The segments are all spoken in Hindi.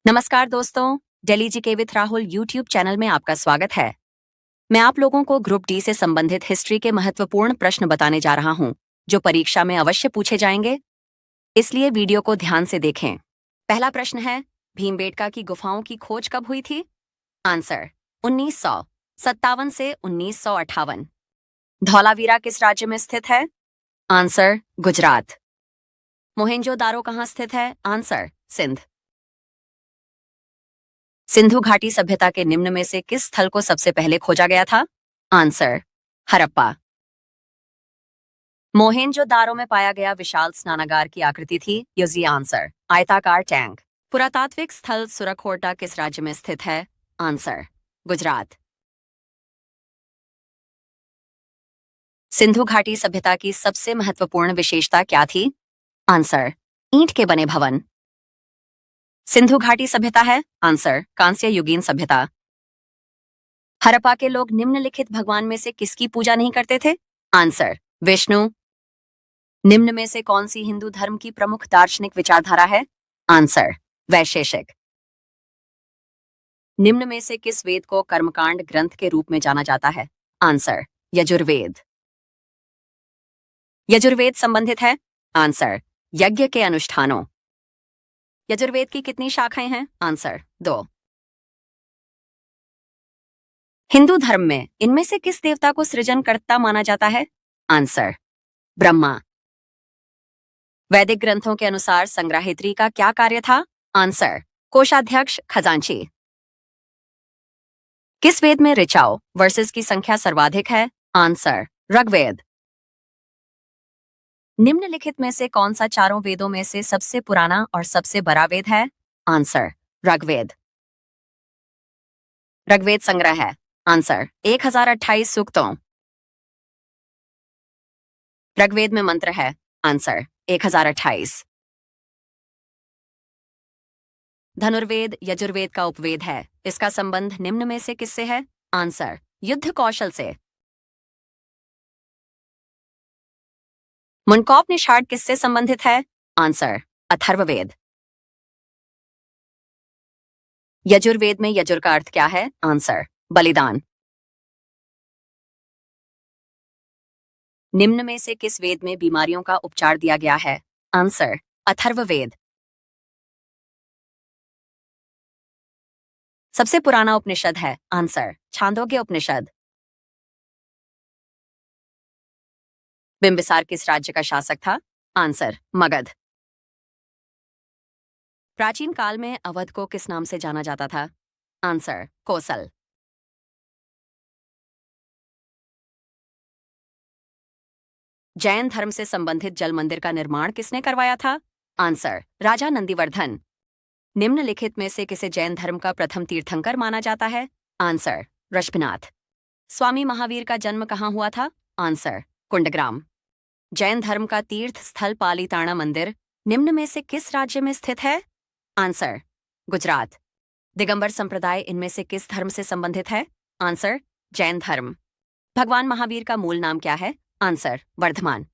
नमस्कार दोस्तों, Delhi GK with Rahul YouTube channel में आपका स्वागत है। मैं आप लोगों को ग्रुप डी से संबंधित हिस्ट्री के महत्वपूर्ण प्रश्न बताने जा रहा हूं, जो परीक्षा में अवश्य पूछे जाएंगे। इसलिए वीडियो को ध्यान से देखें। पहला प्रश्न है, भीमबेटका की गुफाओं की खोज कब हुई थी? आंसर 1957 से 1958। धौलावीरा किस राज्य में स्थित है? आंसर गुजरात। मोहेंजोदारो कहाँ स्थित है? आंसर सिंध। सिंधु घाटी सभ्यता के निम्न में से किस स्थल को सबसे पहले खोजा गया था? आंसर हड़प्पा। मोहेंजोदारो में पाया गया विशाल स्नानागार की आकृति थी? युजी आंसर आयताकार टैंक। पुरातात्विक स्थल सुरखोटा किस राज्य में स्थित है? आंसर गुजरात। सिंधु घाटी सभ्यता की सबसे महत्वपूर्ण विशेषता क्या थी? आंसर ईंट के बने भवन। सिंधु घाटी सभ्यता है? आंसर कांस्य युगीन सभ्यता। हड़प्पा के लोग निम्नलिखित भगवान में से किसकी पूजा नहीं करते थे? आंसर विष्णु। निम्न में से कौन सी हिंदू धर्म की प्रमुख दार्शनिक विचारधारा है? आंसर वैशेषिक। निम्न में से किस वेद को कर्मकांड ग्रंथ के रूप में जाना जाता है? आंसर यजुर्वेद। यजुर्वेद संबंधित है? आंसर यज्ञ के अनुष्ठानों। यजुर्वेद की कितनी शाखाएं हैं? आंसर 2। हिंदू धर्म में इनमें से किस देवता को सृजनकर्ता माना जाता है? आंसर ब्रह्मा। वैदिक ग्रंथों के अनुसार संग्रहित्री का क्या कार्य था? आंसर कोषाध्यक्ष खजांची। किस वेद में ऋचाओं वर्सेस की संख्या सर्वाधिक है? आंसर ऋग्वेद। निम्नलिखित में से कौन सा चारों वेदों में से सबसे पुराना और सबसे बड़ा वेद है? आंसर ऋग्वेद। ऋग्वेद संग्रह है? आंसर 1028 सूक्तों। ऋग्वेद में मंत्र है? आंसर 1028। धनुर्वेद यजुर्वेद का उपवेद है। इसका संबंध निम्न में से किससे है? आंसर युद्ध कौशल से। मुंडकौपनिषद किससे संबंधित है? आंसर अथर्ववेद। यजुर्वेद में यजुर का अर्थ क्या है? आंसर बलिदान। निम्न में से किस वेद में बीमारियों का उपचार दिया गया है? आंसर अथर्ववेद। सबसे पुराना उपनिषद है? आंसर छांदोग्य उपनिषद। बिंबिसार किस राज्य का शासक था? आंसर मगध। प्राचीन काल में अवध को किस नाम से जाना जाता था? आंसर कोसल। जैन धर्म से संबंधित जल मंदिर का निर्माण किसने करवाया था? आंसर राजा नंदीवर्धन। निम्नलिखित में से किसे जैन धर्म का प्रथम तीर्थंकर माना जाता है? आंसर ऋषभनाथ। स्वामी महावीर का जन्म कहाँ हुआ था? आंसर कुंडग्राम। जैन धर्म का तीर्थ स्थल पालीताना मंदिर निम्न में से किस राज्य में स्थित है? आंसर गुजरात। दिगंबर संप्रदाय इनमें से किस धर्म से संबंधित है? आंसर जैन धर्म। भगवान महावीर का मूल नाम क्या है? आंसर वर्धमान।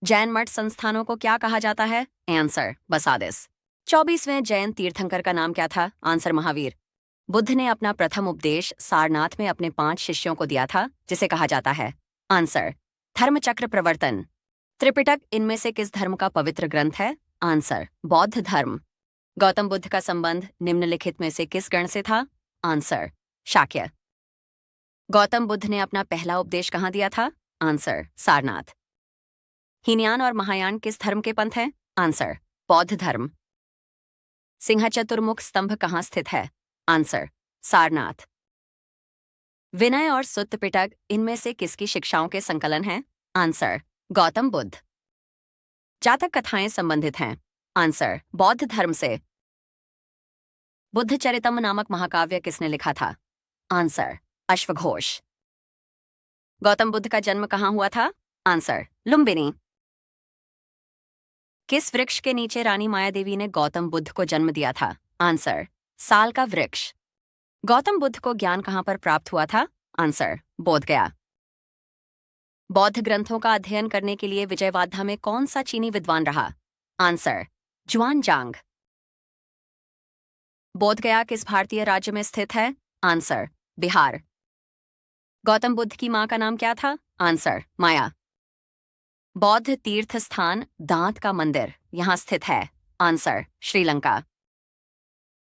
जैन मठ संस्थानों को क्या कहा जाता है? आंसर बसादिस। 24वें जैन तीर्थंकर का नाम क्या था? आंसर महावीर। बुद्ध ने अपना प्रथम उपदेश सारनाथ में अपने 5 शिष्यों को दिया था, जिसे कहा जाता है? आंसर धर्मचक्र प्रवर्तन। त्रिपिटक इनमें से किस धर्म का पवित्र ग्रंथ है? आंसर बौद्ध धर्म। गौतम बुद्ध का संबंध निम्नलिखित में से किस गण से था? आंसर शाक्य। गौतम बुद्ध ने अपना पहला उपदेश कहाँ दिया था? आंसर सारनाथ। हीनयान और महायान किस धर्म के पंथ हैं? आंसर बौद्ध धर्म। सिंह चतुर्मुख स्तंभ कहाँ स्थित है? आंसर सारनाथ। विनय और सुत्त पिटक इनमें से किसकी शिक्षाओं के संकलन हैं? आंसर गौतम बुद्ध। जातक कथाएं संबंधित हैं? आंसर बौद्ध धर्म से। बुद्ध चरितम नामक महाकाव्य किसने लिखा था? आंसर अश्वघोष। गौतम बुद्ध का जन्म कहाँ हुआ था? आंसर लुम्बिनी। किस वृक्ष के नीचे रानी मायादेवी ने गौतम बुद्ध को जन्म दिया था? आंसर साल का वृक्ष। गौतम बुद्ध को ज्ञान कहाँ पर प्राप्त हुआ था? आंसर बोधगया। बौद्ध ग्रंथों का अध्ययन करने के लिए विजयवाड़ा में कौन सा चीनी विद्वान रहा? आंसर जुआनजांग। बोध गया किस भारतीय राज्य में स्थित है? आंसर, बिहार। गौतम बुद्ध की मां का नाम क्या था? आंसर, माया। बौद्ध तीर्थ स्थान दांत का मंदिर यहां स्थित है? आंसर, श्रीलंका।